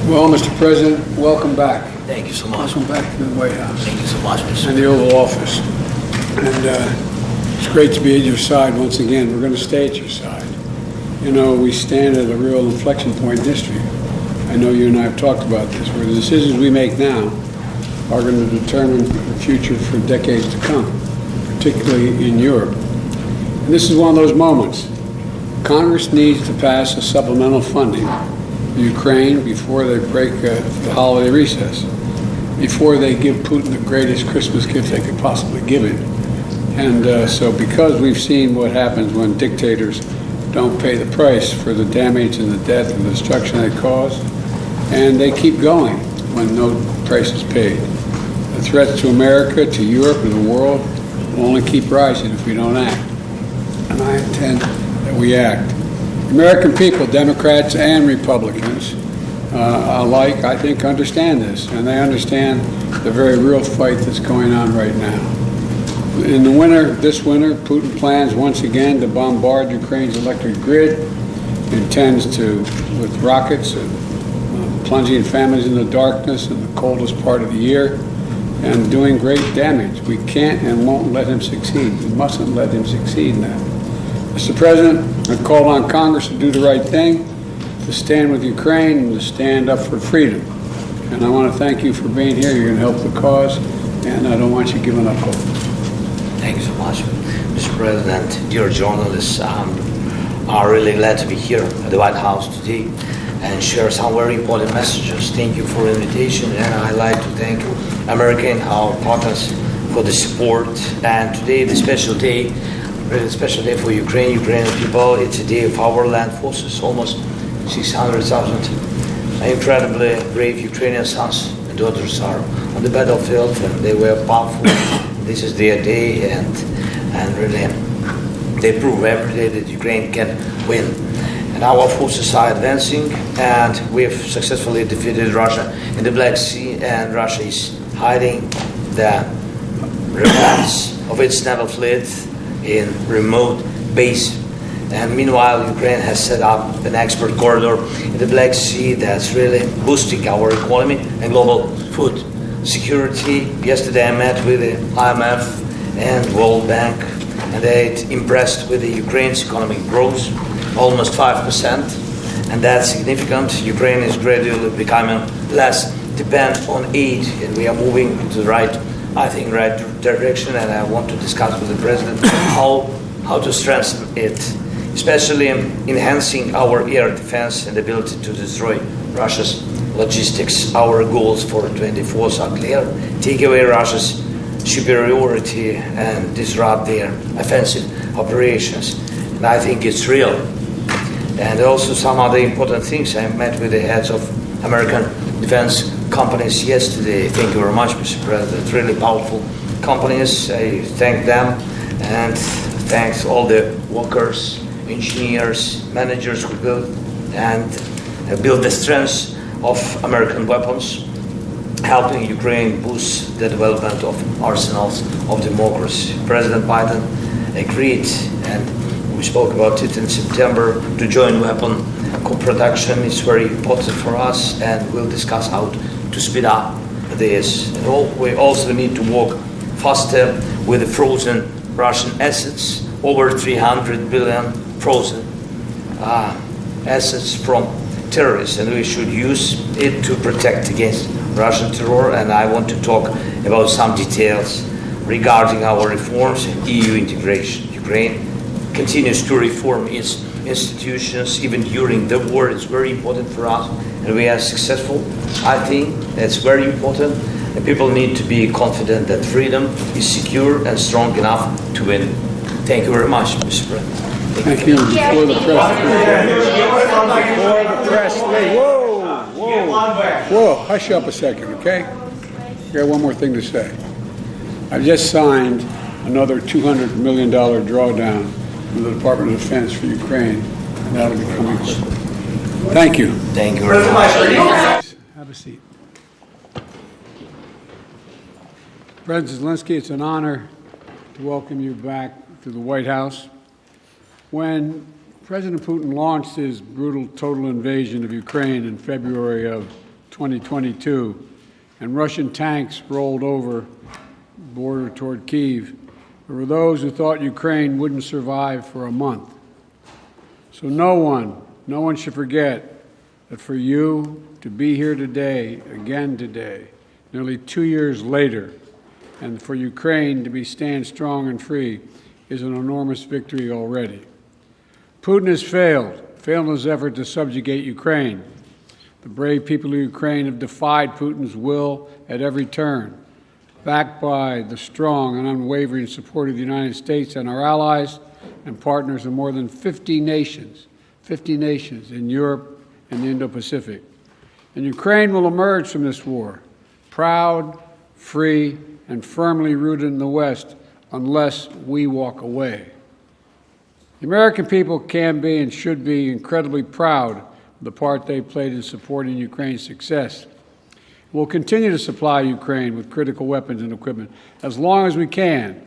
Well, Mr. President, welcome back. Thank you so much. Welcome back to the White House. Thank you so much, Mr. And the Oval Office. And it's great to be at your side once again. We're going to stay at your side. You know, we stand at a real inflection point in history. I know you and I have talked about this, where the decisions we make now are going to determine the future for decades to come, particularly in Europe. And this is one of those moments. Congress needs to pass a supplemental funding for Ukraine before they break the holiday recess, before they give Putin the greatest Christmas gift they could possibly give him. And so because we've seen what happens when dictators don't pay the price for the damage and the death and the destruction they cause, and they keep going when no price is paid. The threats to America, to Europe, and the world will only keep rising if we don't act. And I intend that we act. The American people, Democrats and Republicans alike, I think, understand this, and they understand the very real fight that's going on right now. In the winter, this winter, Putin plans once again to bombard Ukraine's electric grid, intends to, with rockets, plunging families into darkness in the coldest part of the year, and doing great damage. We can't and won't let him succeed. We mustn't let him succeed in that. Mr. President, I've called on Congress to do the right thing, to stand with Ukraine and to stand up for freedom. And I want to thank you for being here. You're going to help the cause, and I don't want you giving up hope. Thank you so much, Mr. President. Dear journalists, I'm really glad to be here at the White House today and share some very important messages. Thank you for the invitation, and I'd like to thank American, our partners, for the support. And today, the special day, really special day for Ukrainian people. It's a day of our land forces. Almost 600,000 incredibly brave Ukrainian sons and daughters are on the battlefield, and they were powerful. This is their day, and really they prove every day that Ukraine can win. And our forces are advancing, and we have successfully defeated Russia in the Black Sea, and Russia is hiding the remnants of its naval fleet in remote base. And meanwhile, Ukraine has set up an export corridor in the Black Sea that's really boosting our economy and global food security. Yesterday I met with the IMF and World Bank, and they're impressed with the Ukraine's economic growth, almost 5%, and that's significant. Ukraine is gradually becoming less dependent on aid, and we are moving into the right direction, and I want to discuss with the President how to strengthen it, especially enhancing our air defense and ability to destroy Russia's logistics. Our goals for 24 are clear: take away Russia's superiority and disrupt their offensive operations. And I think it's real. And also some other important things. I met with the heads of American defense companies yesterday. Thank you very much, Mr. President. Really powerful companies. I thank them, and thanks all the workers, engineers, managers who build the strengths of American weapons, helping Ukraine boost the development of arsenals of democracy. President Biden agreed, and we spoke about it in September, to joint weapon co-production. It's very important for us, and we'll discuss how to speed up this. And we also need to work faster with the frozen Russian assets, over 300 billion frozen assets from terrorists, and we should use it to protect against Russian terror. And I want to talk about some details regarding our reforms and EU integration. Ukraine continues to reform its institutions even during the war. It's very important for us, and we are successful. I think that's very important, and people need to be confident that freedom is secure and strong enough to win. Thank you very much, Mr. President. Thank you. For the press. Whoa, hush up a second, okay? I got one more thing to say. I've just signed another $200 million drawdown from the Department of Defense for Ukraine, and that'll be coming quickly. Thank you. Thank you very much. Have a seat. President Zelenskiy, it's an honor to welcome you back to the White House. When President Putin launched his brutal total invasion of Ukraine in February of 2022, and Russian tanks rolled over the border toward Kyiv, there were those who thought Ukraine wouldn't survive for a month. So no one should forget that for you to be here today, again today, nearly 2 years later, and for Ukraine to stand strong and free is an enormous victory already. Putin has failed in his effort to subjugate Ukraine. The brave people of Ukraine have defied Putin's will at every turn, backed by the strong and unwavering support of the United States and our allies and partners in more than 50 nations in Europe and the Indo-Pacific. And Ukraine will emerge from this war proud, free, and firmly rooted in the West unless we walk away. The American people can be and should be incredibly proud of the part they played in supporting Ukraine's success. We'll continue to supply Ukraine with critical weapons and equipment as long as we can,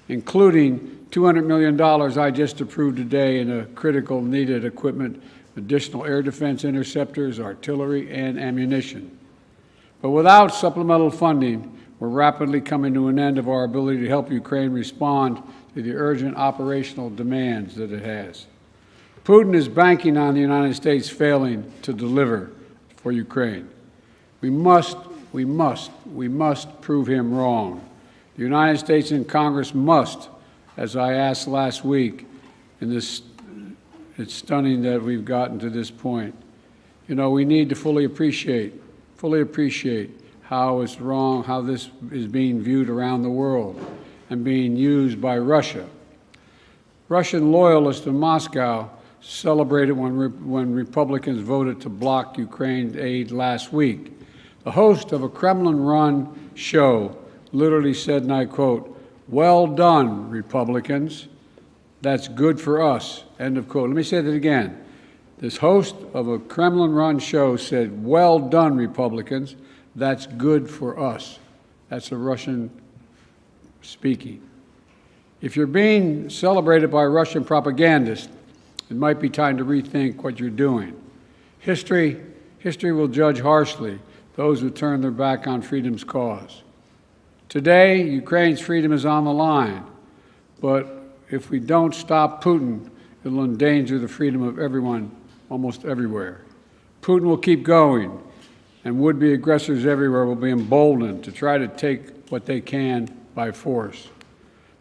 including $200 million I just approved today in a critical needed equipment, additional air defense interceptors, artillery, and ammunition. But without supplemental funding, we're rapidly coming to an end of our ability to help Ukraine respond to the urgent operational demands that it has. Putin is banking on the United States failing to deliver for Ukraine. We must prove him wrong. The United States and Congress must, as I asked last week, it's stunning that we've gotten to this point. You know, we need to fully appreciate how it's wrong, how this is being viewed around the world and being used by Russia. Russian loyalists in Moscow celebrated when Republicans voted to block Ukraine aid last week. The host of a Kremlin-run show literally said, and I quote, "Well done, Republicans. That's good for us," end of quote. Let me say that again. This host of a Kremlin-run show said, "Well done, Republicans. That's good for us." That's a Russian speaking. If you're being celebrated by Russian propagandists, it might be time to rethink what you're doing. History will judge harshly those who turn their back on freedom's cause. Today, Ukraine's freedom is on the line, but if we don't stop Putin, it'll endanger the freedom of everyone almost everywhere. Putin will keep going, and would-be aggressors everywhere will be emboldened to try to take what they can by force.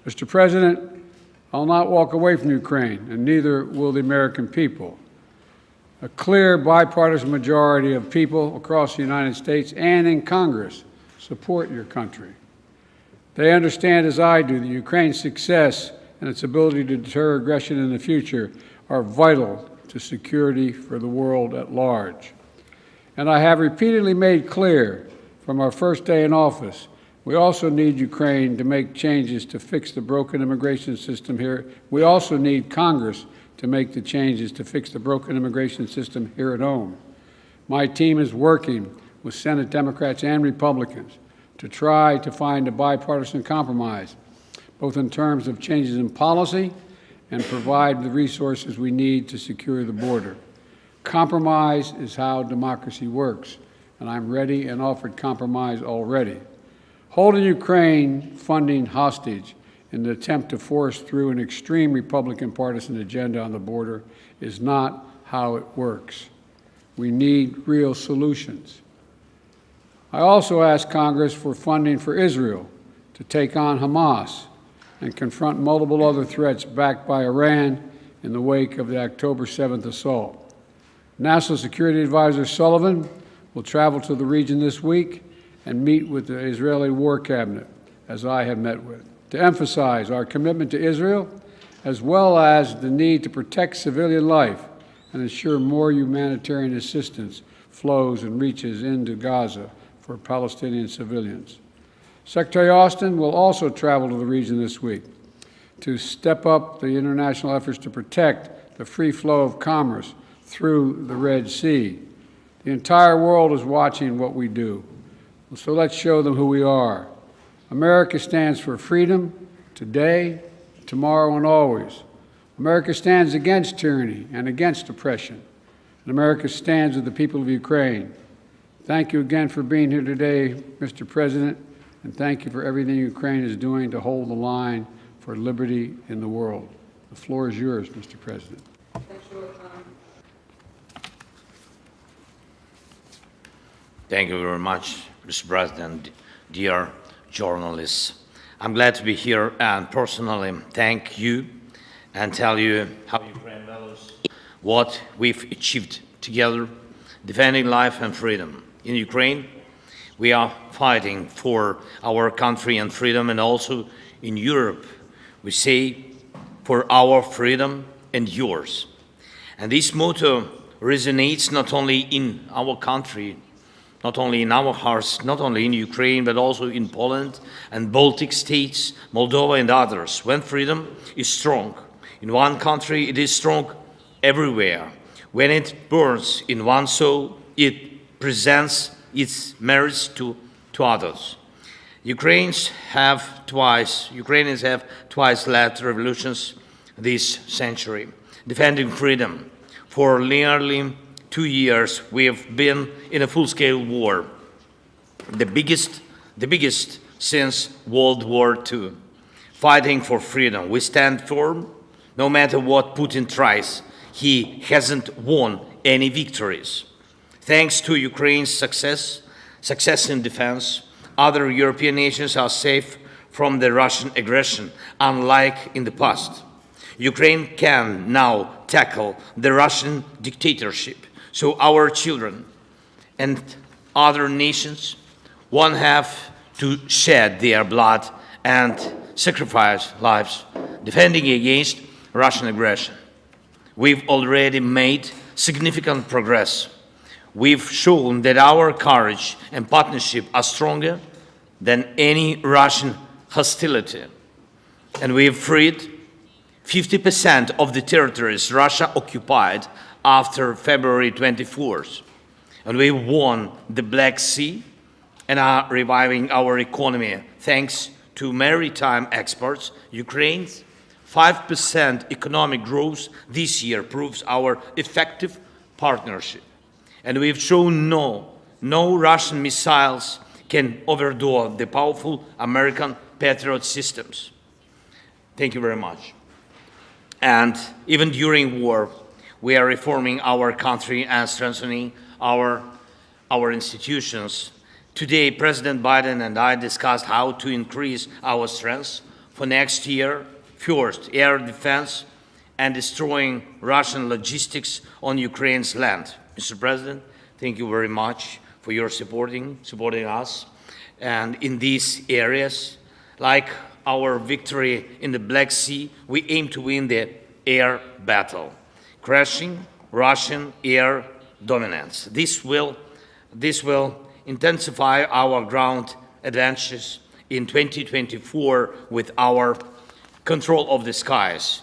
Mr. President, I'll not walk away from Ukraine, and neither will the American people. A clear bipartisan majority of people across the United States and in Congress support your country. They understand, as I do, that Ukraine's success and its ability to deter aggression in the future are vital to security for the world at large. And I have repeatedly made clear from our first day in office, we also need Ukraine to make changes to fix the broken immigration system here. We also need Congress to make the changes to fix the broken immigration system here at home. My team is working with Senate Democrats and Republicans to try to find a bipartisan compromise, both in terms of changes in policy and provide the resources we need to secure the border. Compromise is how democracy works, and I'm ready and offered compromise already. Holding Ukraine funding hostage in the attempt to force through an extreme Republican partisan agenda on the border is not how it works. We need real solutions. I also asked Congress for funding for Israel to take on Hamas and confront multiple other threats backed by Iran in the wake of the October 7th assault. National Security Advisor Sullivan will travel to the region this week and meet with the Israeli War Cabinet, as I have met with, to emphasize our commitment to Israel, as well as the need to protect civilian life and ensure more humanitarian assistance flows and reaches into Gaza for Palestinian civilians. Secretary Austin will also travel to the region this week to step up the international efforts to protect the free flow of commerce through the Red Sea. The entire world is watching what we do, so let's show them who we are. America stands for freedom today, tomorrow, and always. America stands against tyranny and against oppression. And America stands with the people of Ukraine. Thank you again for being here today, Mr. President, and thank you for everything Ukraine is doing to hold the line for liberty in the world. The floor is yours, Mr. President. Thank you very much, Mr. President, dear journalists. I'm glad to be here and personally thank you and tell you how Ukraine values what we've achieved together, defending life and freedom. In Ukraine, we are fighting for our country and freedom, and also in Europe, we say for our freedom and yours. And this motto resonates not only in our country, not only in our hearts, not only in Ukraine, but also in Poland and Baltic states, Moldova and others. When freedom is strong in one country, it is strong everywhere. When it burns in one soul, it presents its merits to others. Ukrainians have twice led revolutions this century, defending freedom. For nearly 2 years, we have been in a full-scale war, the biggest since World War II, fighting for freedom. We stand firm, no matter what Putin tries. He hasn't won any victories. Thanks to Ukraine's success in defense, other European nations are safe from the Russian aggression, unlike in the past. Ukraine can now tackle the Russian dictatorship, so our children and other nations won't have to shed their blood and sacrifice lives defending against Russian aggression. We've already made significant progress. We've shown that our courage and partnership are stronger than any Russian hostility. And we've freed 50% of the territories Russia occupied after February 24th. And we won the Black Sea and are reviving our economy thanks to maritime exports. Ukraine's 5% economic growth this year proves our effective partnership. And we've shown no Russian missiles can overthrow the powerful American Patriot systems. Thank you very much. And even during war, we are reforming our country and strengthening our institutions. Today, President Biden and I discussed how to increase our strength for next year. First, air defense and destroying Russian logistics on Ukraine's land. Mr. President, thank you very much for your supporting us. And in these areas, like our victory in the Black Sea, we aim to win the air battle, crushing Russian air dominance. This will intensify our ground advantages in 2024 with our control of the skies.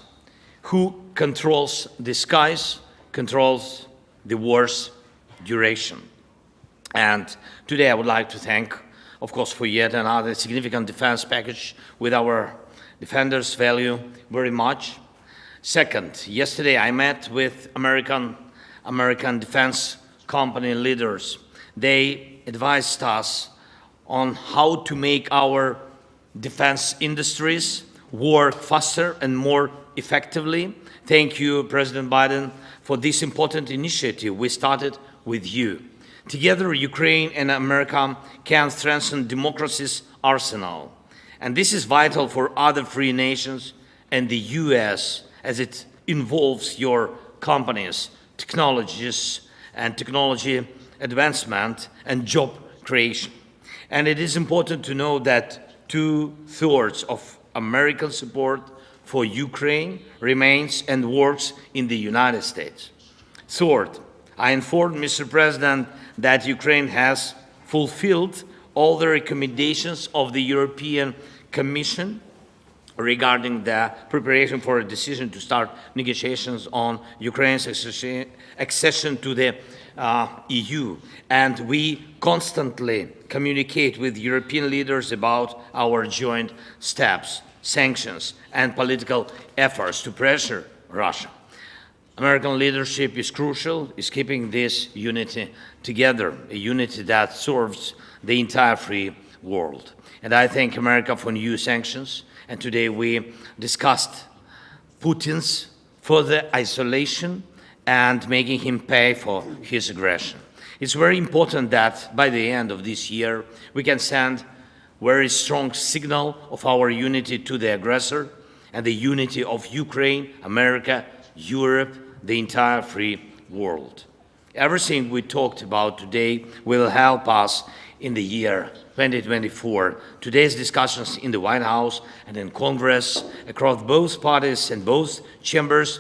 Who controls the skies controls the war's duration. And today I would like to thank, of course, for yet another significant defense package with our defenders value very much. Second, yesterday I met with American defense company leaders. They advised us on how to make our defense industries work faster and more effectively. Thank you, President Biden, for this important initiative. We started with you. Together, Ukraine and America can strengthen democracy's arsenal. And this is vital for other free nations and the US, as it involves your companies, technologies, and technology advancement and job creation. And it is important to know that 2/3 of American support for Ukraine remains and works in the United States. Third, I informed Mr. President that Ukraine has fulfilled all the recommendations of the European Commission regarding the preparation for a decision to start negotiations on Ukraine's accession to the EU. And we constantly communicate with European leaders about our joint steps, sanctions, and political efforts to pressure Russia. American leadership is crucial, is keeping this unity together, a unity that serves the entire free world. And I thank America for new sanctions. And today we discussed Putin's further isolation and making him pay for his aggression. It's very important that by the end of this year, we can send very strong signal of our unity to the aggressor and the unity of Ukraine, America, Europe, the entire free world. Everything we talked about today will help us in the year 2024. Today's discussions in the White House and in Congress across both parties and both chambers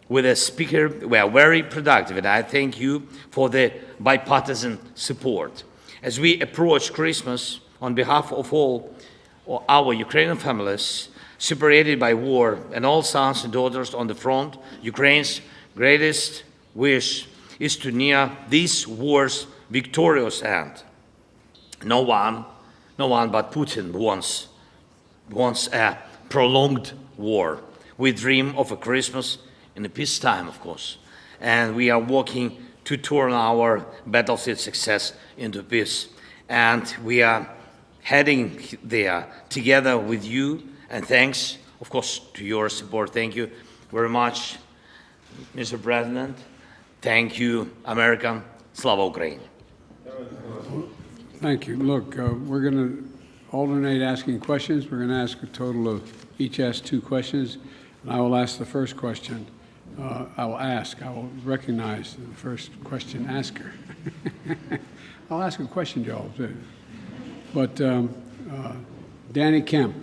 with the Speaker were very productive, and I thank you for the bipartisan support. As we approach Christmas, on behalf of all our Ukrainian families separated by war and all sons and daughters on the front, Ukraine's greatest wish is to near this war's victorious end. No one but Putin wants a prolonged war. We dream of a Christmas in the peacetime, of course, and we are working to turn our battlefield success into peace. And we are heading there together with you, and thanks, of course, to your support. Thank you very much, Mr. President. Thank you, America. Slava Ukraini. Thank you. Look, we're going to alternate asking questions. We're going to ask a total of, each ask 2 questions, and I will ask the first question. I will recognize the first question asker. I'll ask a question, Joel, too. But Danny Kemp.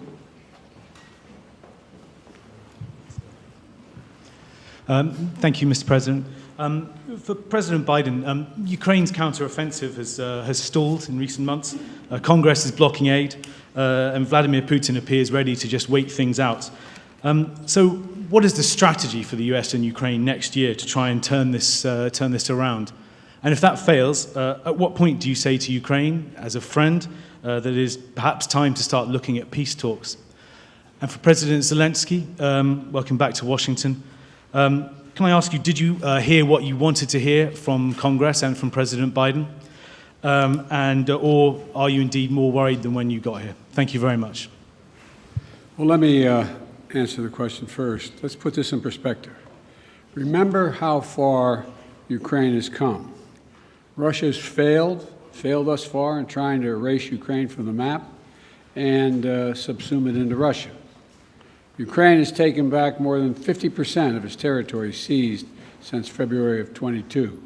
Thank you, Mr. President. For President Biden, Ukraine's counteroffensive has stalled in recent months. Congress is blocking aid, and Vladimir Putin appears ready to just wait things out. So what is the strategy for the US and Ukraine next year to try and turn this around? And if that fails, at what point do you say to Ukraine, as a friend, that it is perhaps time to start looking at peace talks? And for President Zelenskiy, welcome back to Washington. Can I ask you, did you hear what you wanted to hear from Congress and from President Biden? Or are you indeed more worried than when you got here? Thank you very much. Well, let me answer the question first. Let's put this in perspective. Remember how far Ukraine has come. Russia's failed thus far in trying to erase Ukraine from the map and subsume it into Russia. Ukraine has taken back more than 50% of its territory seized since February of 22.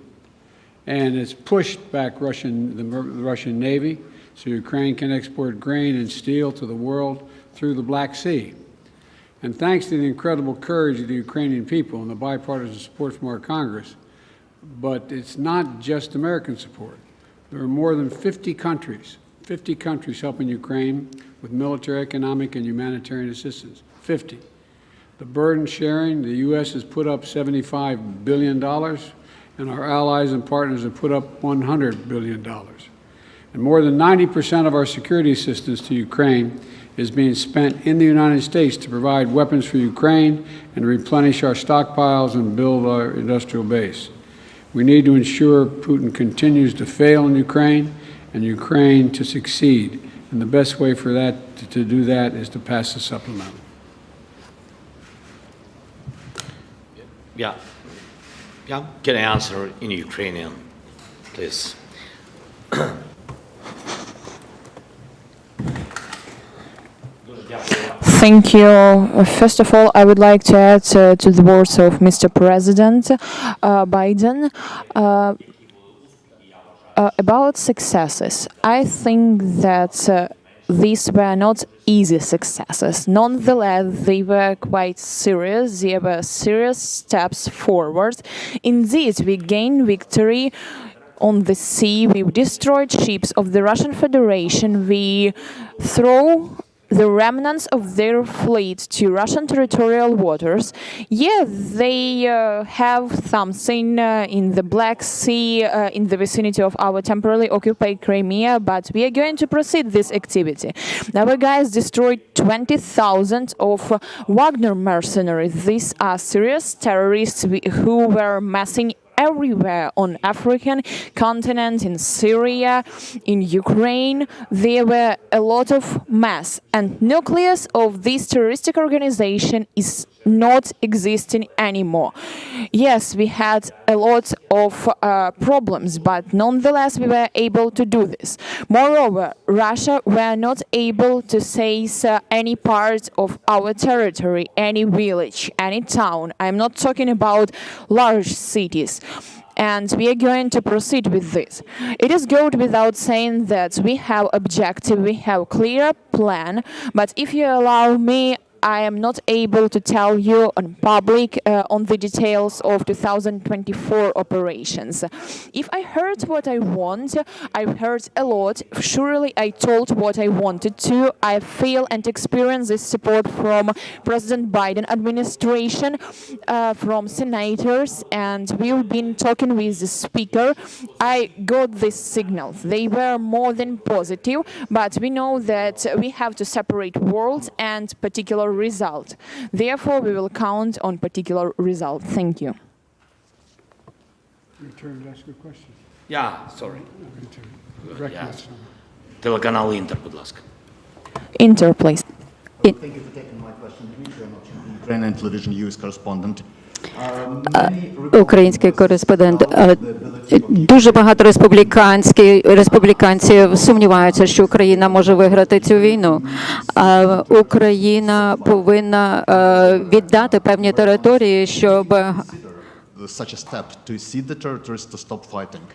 And it's pushed back the Russian Navy so Ukraine can export grain and steel to the world through the Black Sea. And thanks to the incredible courage of the Ukrainian people and the bipartisan support from our Congress, but it's not just American support. There are more than 50 countries helping Ukraine with military, economic, and humanitarian assistance. 50. The burden sharing, the U.S. has put up $75 billion, and our allies and partners have put up $100 billion. And more than 90% of our security assistance to Ukraine is being spent in the United States to provide weapons for Ukraine and replenish our stockpiles and build our industrial base. We need to ensure Putin continues to fail in Ukraine and Ukraine to succeed. And the best way for that to do that is to pass the supplemental. Yeah. Can I answer in Ukrainian, please? Thank you. First of all, I would like to add to the words of Mr. President Biden about successes. I think that these were not easy successes. Nonetheless, they were quite serious. They were serious steps forward. Indeed, we gained victory on the sea. We destroyed ships of the Russian Federation. We threw the remnants of their fleet to Russian territorial waters. Yeah, they have something in the Black Sea, in the vicinity of our temporarily occupied Crimea, but we are going to proceed this activity. Our guys destroyed 20,000 of Wagner mercenaries. These are serious terrorists who were massing everywhere on African continent, in Syria, in Ukraine. There were a lot of mass, and nucleus of this terroristic organization is not existing anymore. Yes, we had a lot of problems, but nonetheless we were able to do this. Moreover, Russia were not able to seize any part of our territory, any village, any town. I'm not talking about large cities. And we are going to proceed with this. It is good without saying that we have objective, we have clear plan, but if you allow me, I am not able to tell you on public on the details of 2024 operations. If I heard what I want, I've heard a lot. Surely I told what I wanted to. I feel and experience this support from President Biden administration, from senators, and we've been talking with the speaker. I got these signals. They were more than positive, but we know that we have to separate world and particular result. Therefore, we will count on particular result. Thank you. Your turn to ask a question. Sorry. Recognize someone. Телеканал Інтер, будь ласка. Inter, please. Thank you for taking my question. Dmitry, I'm not Ukrainian television news correspondent. Український кореспондент. Дуже багато республіканців сумніваються, що Україна може виграти цю війну. Україна повинна віддати певні території, щоб Such a step to cede the territories to stop fighting.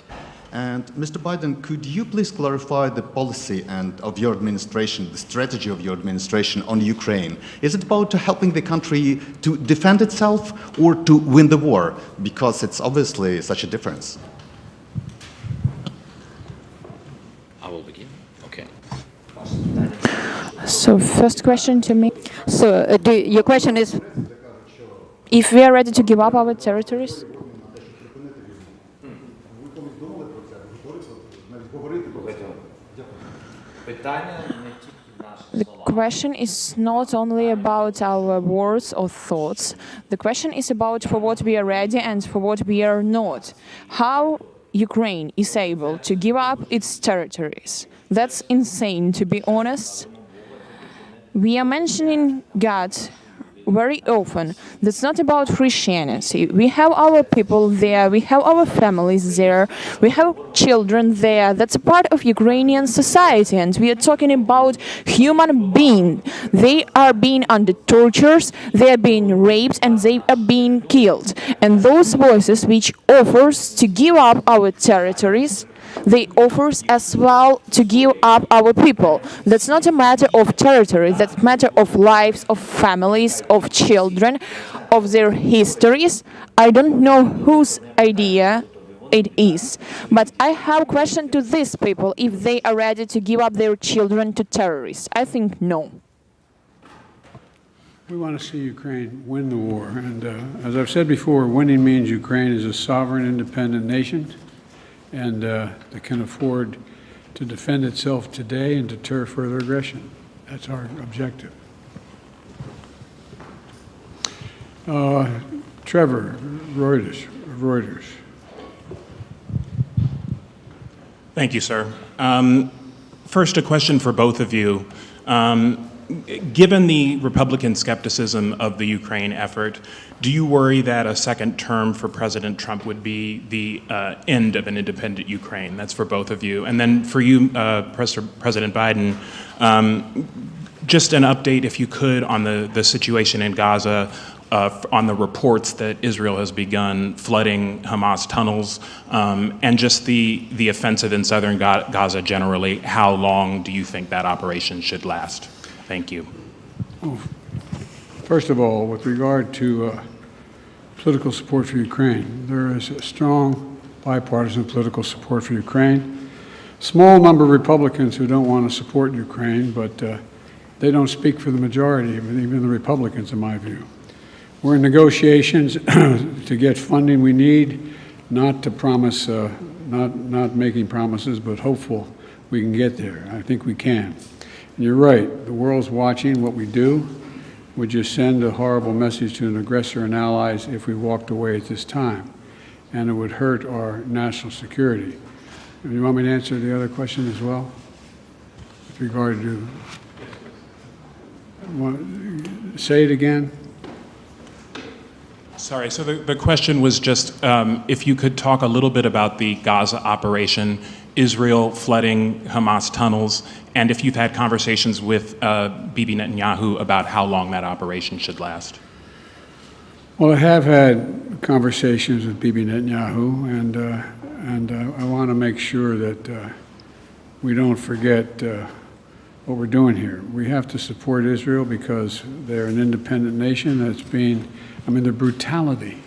And Mr. Biden, could you please clarify the policy of your administration, the strategy of your administration on Ukraine? Is it about helping the country to defend itself or to win the war? Because it's obviously such a difference. I will begin. Okay. So, first question to me. So, your question is, If we are ready to give up our territories? The question is not only about our words or thoughts. The question is about for what we are ready and for what we are not. How Ukraine is able to give up its territories. That's insane, to be honest. We are mentioning God very often. That's not about Christianity. We have our people there, we have our families there, we have children there. That's a part of Ukrainian society, and we are talking about human beings. They are being under tortures, they are being raped, and they are being killed. And those voices which offers to give up our territories, they offers as well to give up our people. That's not a matter of territory, that's a matter of lives, of families, of children, of their histories. I don't know whose idea it is, but I have a question to these people if they are ready to give up their children to terrorists. I think no. We want to see Ukraine win the war, and as I've said before, winning means Ukraine is a sovereign, independent nation, and that can afford to defend itself today and deter further aggression. That's our objective. Trevor, Reuters. Thank you, sir. First, a question for both of you. Given the Republican skepticism of the Ukraine effort, do you worry that a second term for President Trump would be the end of an independent Ukraine? That's for both of you. And then for you, President Biden, just an update, if you could, on the situation in Gaza, on the reports that Israel has begun flooding Hamas tunnels, and just the offensive in southern Gaza generally. How long do you think that operation should last? Thank you. First of all, with regard to political support for Ukraine, there is a strong bipartisan political support for Ukraine. Small number of Republicans who don't want to support Ukraine, but they don't speak for the majority, even the Republicans, in my view. We're in negotiations to get funding we need, not to promise, not making promises, but hopeful we can get there. I think we can. And you're right, the world's watching what we do. Would just send a horrible message to an aggressor and allies if we walked away at this time, and it would hurt our national security. You want me to answer the other question as well? With regard to, say it again? Sorry, so the question was just if you could talk a little bit about the Gaza operation, Israel flooding Hamas tunnels, and if you've had conversations with Bibi Netanyahu about how long that operation should last. Well, I have had conversations with Bibi Netanyahu, and I want to make sure that we don't forget what we're doing here. We have to support Israel because they're an independent nation that's being, I mean, the brutality,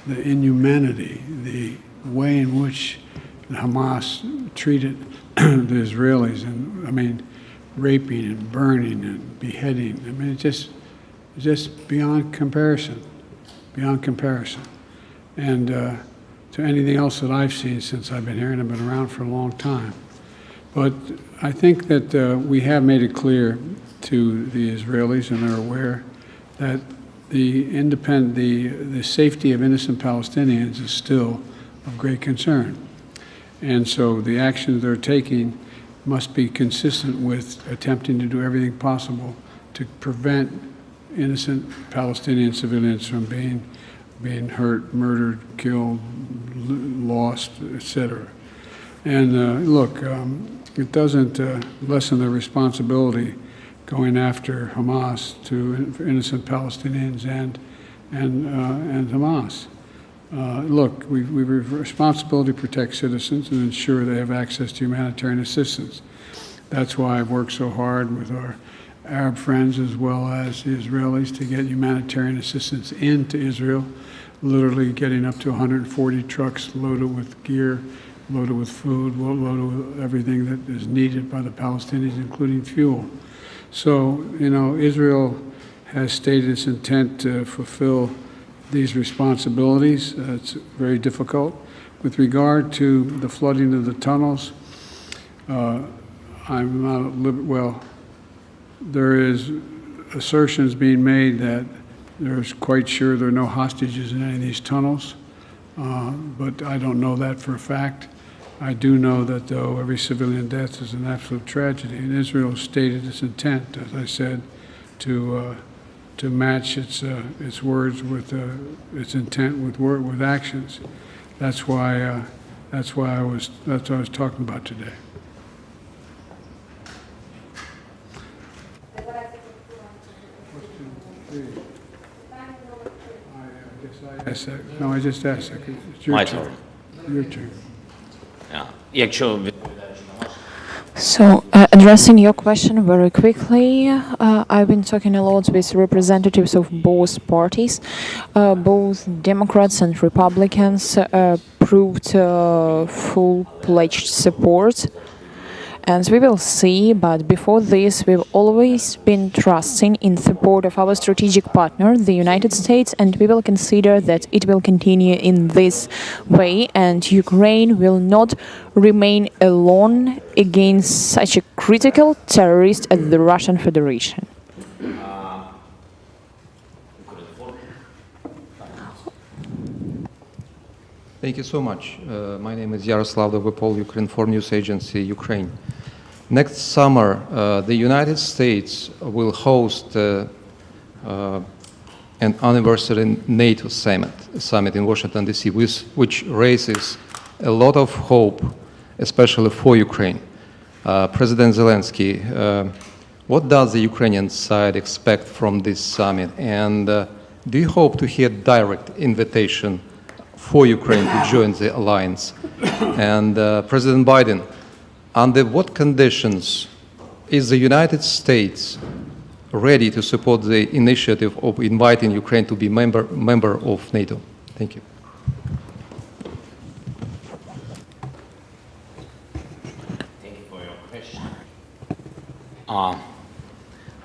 the inhumanity, the way in which Hamas treated the Israelis, and I mean, raping and burning and beheading. I mean, it's just beyond comparison, and to anything else that I've seen since I've been here, and I've been around for a long time. But I think that we have made it clear to the Israelis, and they're aware, that the safety of innocent Palestinians is still of great concern. And so the actions they're taking must be consistent with attempting to do everything possible to prevent innocent Palestinian civilians from being hurt, murdered, killed, lost, etc. And look, it doesn't lessen their responsibility going after Hamas to innocent Palestinians and Hamas. Look, we have a responsibility to protect citizens and ensure they have access to humanitarian assistance. That's why I've worked so hard with our Arab friends as well as the Israelis to get humanitarian assistance into Israel, literally getting up to 140 trucks loaded with gear, loaded with food, loaded with everything that is needed by the Palestinians, including fuel. So, you know, Israel has stated its intent to fulfill these responsibilities. It's very difficult. With regard to the flooding of the tunnels, I'm not, well, there is assertions being made that there's quite sure there are no hostages in any of these tunnels, but I don't know that for a fact. I do know that, though, every civilian death is an absolute tragedy, and Israel stated its intent, as I said, to match its words with its intent with actions. That's why I was talking about today. I just asked that. It's your My turn. turn. Your turn. Якщо So, addressing your question very quickly, I've been talking a lot with representatives of both parties. Both Democrats and Republicans proved full-pledged support. And we will see, but before this, we've always been trusting in support of our strategic partner, the United States, and we will consider that it will continue in this way, and Ukraine will not remain alone against such a critical terrorist as the Russian Federation. Thank you so much. My name is Yaroslav Dovopol, Ukrinform News Agency, Ukraine. Next summer, the United States will host an anniversary NATO summit in Washington, D.C., which raises a lot of hope, especially for Ukraine. President Zelenskiy, what does the Ukrainian side expect from this summit? And do you hope to hear direct invitation for Ukraine to join the alliance? And President Biden, under what conditions is the United States ready to support the initiative of inviting Ukraine to be member of NATO? Thank you. Thank you for your question.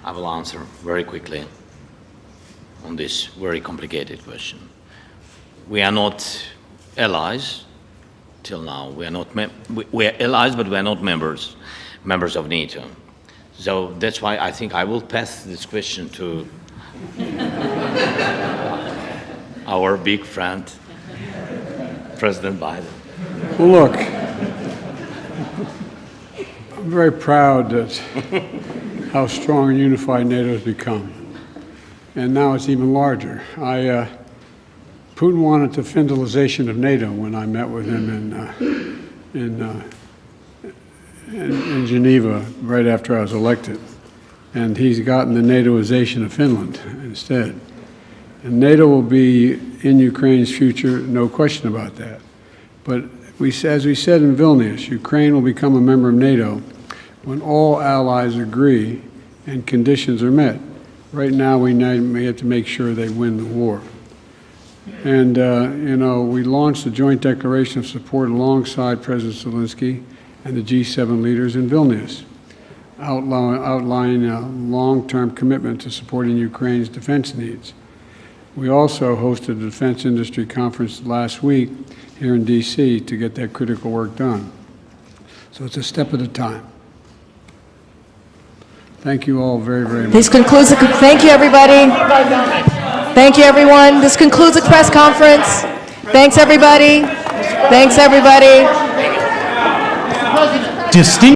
I will answer very quickly on this very complicated question. We are not allies till now. We are allies, but we are not members of NATO. So that's why I think I will pass this question to our big friend, President Biden. Well, look, I'm very proud that how strong and unified NATO has become. And now it's even larger. Putin wanted the federalization of NATO when I met with him in Geneva right after I was elected. And he's gotten the NATOization of Finland instead. And NATO will be in Ukraine's future, no question about that. But as we said in Vilnius, Ukraine will become a member of NATO when all allies agree and conditions are met. Right now, we have to make sure they win the war. And, we launched a joint declaration of support alongside President Zelenskiy and the G7 leaders in Vilnius, outlining a long-term commitment to supporting Ukraine's defense needs. We also hosted a defense industry conference last week here in D.C. to get that critical work done. So it's a step at a time. Thank you all very, very much. This concludes thank you, everybody. Thank you, everyone. This concludes the press conference. Thanks, everybody. Thanks, everybody. Distinct